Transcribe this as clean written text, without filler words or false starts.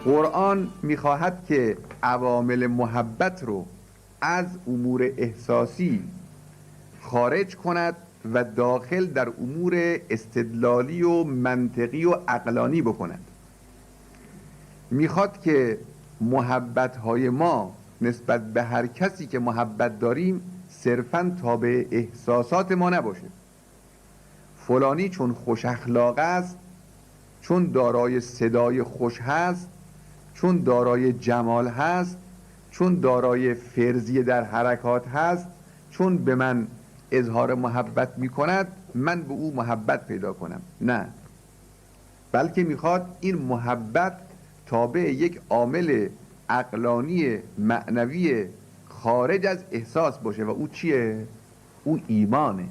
قرآن میخواهد که عوامل محبت رو از امور احساسی خارج کند و داخل در امور استدلالی و منطقی و عقلانی بکند. میخواد که محبت‌های ما نسبت به هر کسی که محبت داریم صرفاً تابع احساسات ما نباشه. فلانی چون خوش اخلاق است، چون دارای صدای خوش هست، چون دارای جمال هست، چون دارای فرضیه در حرکات هست، چون به من اظهار محبت می کند من به او محبت پیدا کنم. نه، بلکه میخواد این محبت تابع یک عامل عقلانی معنوی خارج از احساس باشه و او چیه؟ او ایمانه.